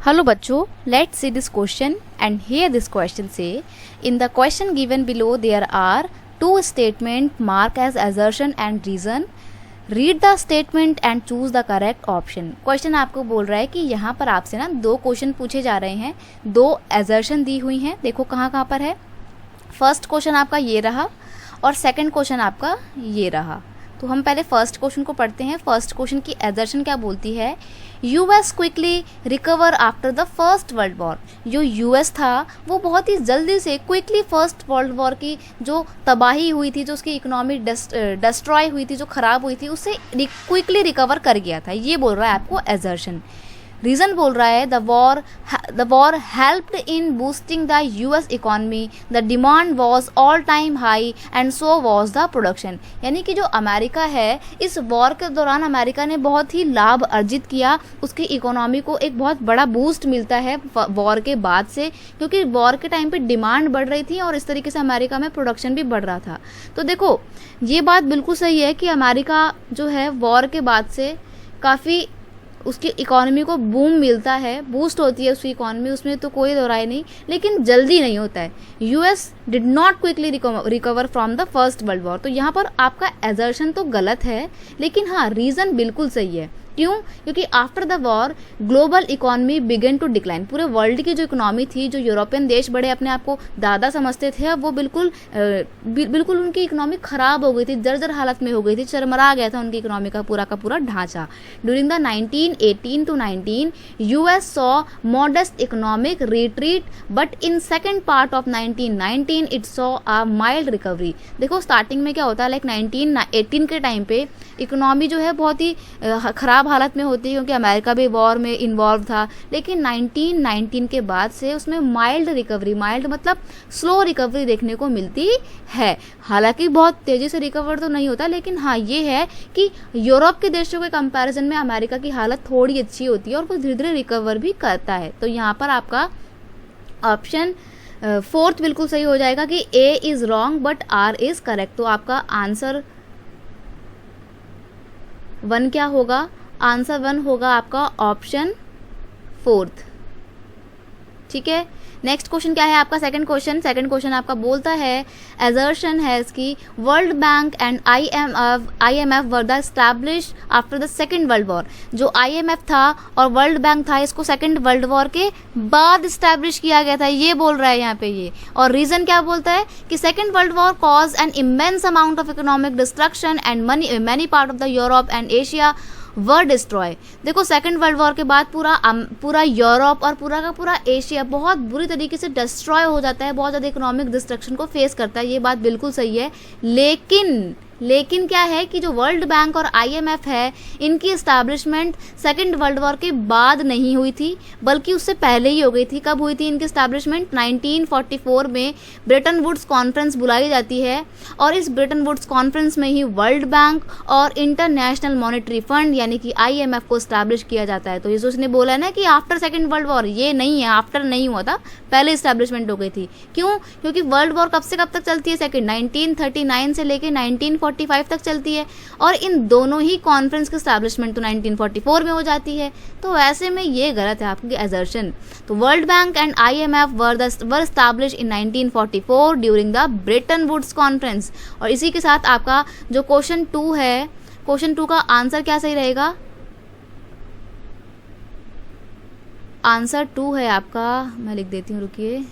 Hello बच्चों, let's see this question and here this question say, in the question given below there are two statements marked as assertion and reason. Read the statement and choose the correct option. Question आपको बोल रहा है कि यहाँ पर आपसे ना दो क्वेश्चन पूछे जा रहे हैं, दो assertion दी हुई हैं. देखो कहाँ पर है. फर्स्ट क्वेश्चन आपका ये रहा और सेकंड क्वेश्चन आपका ये रहा. तो हम पहले फर्स्ट क्वेश्चन को पढ़ते हैं. फर्स्ट क्वेश्चन की एजर्शन क्या बोलती है, US quickly recover after the first world war. जो यूएस था वो बहुत ही जल्दी से क्विकली फर्स्ट वर्ल्ड वॉर की जो तबाही हुई थी, जो उसकी इकोनॉमी डिस्ट्रॉय हुई थी, जो ख़राब हुई थी, उससे क्विकली रिकवर कर गया था. ये बोल रहा है आपको एजर्शन. रीज़न बोल रहा है the war helped in boosting the US economy, the demand was all time high and so was the production. यानी कि जो अमेरिका है, इस वॉर के दौरान अमेरिका ने बहुत ही लाभ अर्जित किया, उसकी इकोनॉमी को एक बहुत बड़ा बूस्ट मिलता है वॉर के बाद से, क्योंकि वॉर के टाइम पे डिमांड बढ़ रही थी और इस तरीके से अमेरिका में प्रोडक्शन भी बढ़ रहा था. तो देखो ये बात बिल्कुल सही है कि अमेरिका जो है वॉर के बाद से काफ़ी उसकी इकोनॉमी को बूम मिलता है, बूस्ट होती है उसकी इकोनॉमी, उसमें तो कोई दो राय नहीं, लेकिन जल्दी नहीं होता है. US did not quickly recover from the first world war. तो यहाँ पर आपका एजर्शन तो गलत है, लेकिन हाँ रीज़न बिल्कुल सही है. क्यों? क्योंकि after the war global economy began to decline. पूरे वर्ल्ड की जो इकोनॉमी थी, जो यूरोपियन देश बड़े अपने आप को दादा समझते थे, अब वो बिल्कुल उनकी इकोनॉमी ख़राब हो गई थी, जर्जर हालत में हो गई थी, चरमरा गया था उनकी इकोनॉमी का पूरा ढांचा. During the 1918 to 19 US saw modest economic retreat, but in second part of 1919 it saw a mild recovery. देखो स्टार्टिंग में क्या होता है, लाइक 1918 के टाइम पे इकोनॉमी जो है बहुत ही ख़राब हालत में होती है, क्योंकि अमेरिका भी वॉर में इन्वॉल्व था. लेकिन 1919 के बाद से उसमें माइल्ड रिकवरी, माइल्ड मतलब स्लो रिकवरी देखने को मिलती है. हालांकि बहुत तेज़ी से रिकवर तो नहीं होता, लेकिन हाँ ये है कि यूरोप के देशों के कंपैरिजन में अमेरिका की हालत थोड़ी अच्छी होती है और वो धीरे धीरे रिकवर भी करता है. तो यहाँ पर आपका ऑप्शन फोर्थ बिल्कुल सही हो जाएगा कि A is wrong but R is correct. तो आपका आंसर 1 क्या होगा? आंसर 1 होगा आपका ऑप्शन फोर्थ. ठीक है. नेक्स्ट क्वेश्चन क्या है आपका? सेकंड क्वेश्चन आपका बोलता है, एजर्शन है इसकी, world bank and IMF were the established after the second world war. जो IMF था और वर्ल्ड बैंक था, इसको सेकंड वर्ल्ड वॉर के बाद इस्टेब्लिश किया गया था, ये बोल रहा है यहाँ पे ये. और रीज़न क्या बोलता है कि second world war cause an immense amount of economic destruction and many part of the Europe and Asia were destroy. देखो सेकंड वर्ल्ड वॉर के बाद पूरा यूरोप और पूरा का पूरा एशिया बहुत बुरी तरीके से डिस्ट्रॉय हो जाता है, बहुत ज़्यादा इकोनॉमिक डिस्ट्रक्शन को फेस करता है. ये बात बिल्कुल सही है, लेकिन क्या है कि जो वर्ल्ड बैंक और IMF है, इनकी इस्टेब्लिशमेंट सेकंड वर्ल्ड वॉर के बाद नहीं हुई थी, बल्कि उससे पहले ही हो गई थी. कब हुई थी इनकी इस्टेब्लिशमेंट? 1944 में ब्रेटन वुड्स कॉन्फ्रेंस बुलाई जाती है, और इस ब्रेटन वुड्स कॉन्फ्रेंस में ही वर्ल्ड बैंक और इंटरनेशनल मॉनेटरी फंड यानी कि IMF को इस्टेब्लिश किया जाता है. तो ये उसने बोला है ना कि आफ्टर सेकेंड वर्ल्ड वॉर, ये नहीं है, आफ्टर नहीं हुआ था, पहले इस्टेब्लिशमेंट हो गई थी. क्यों? क्योंकि वर्ल्ड वॉर कब से कब तक चलती है? सेकेंड 1939 से लेकर 1945 तक चलती है, और इन दोनों ही कॉन्फ्रेंस की एस्टैब्लिशमेंट तो 1944 में हो जाती है. तो ऐसे में ये गलत है आपकी एजर्शन. तो world bank and IMF were establish in 1944 during the Bretton Woods conference. और इसी के साथ आपका जो क्वेश्चन 2 है, क्वेश्चन 2 का आंसर क्या सही रहेगा? आंसर 2 है आपका, मैं लिख देती हूँ, रुकिए,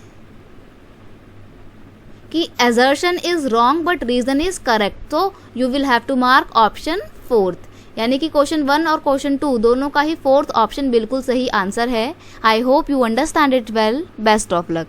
कि assertion is wrong but reason is correct. तो you will have to mark option fourth. यानी कि क्वेश्चन 1 और क्वेश्चन 2 दोनों का ही फोर्थ ऑप्शन बिल्कुल सही आंसर है. I hope you understand it well. Best of luck.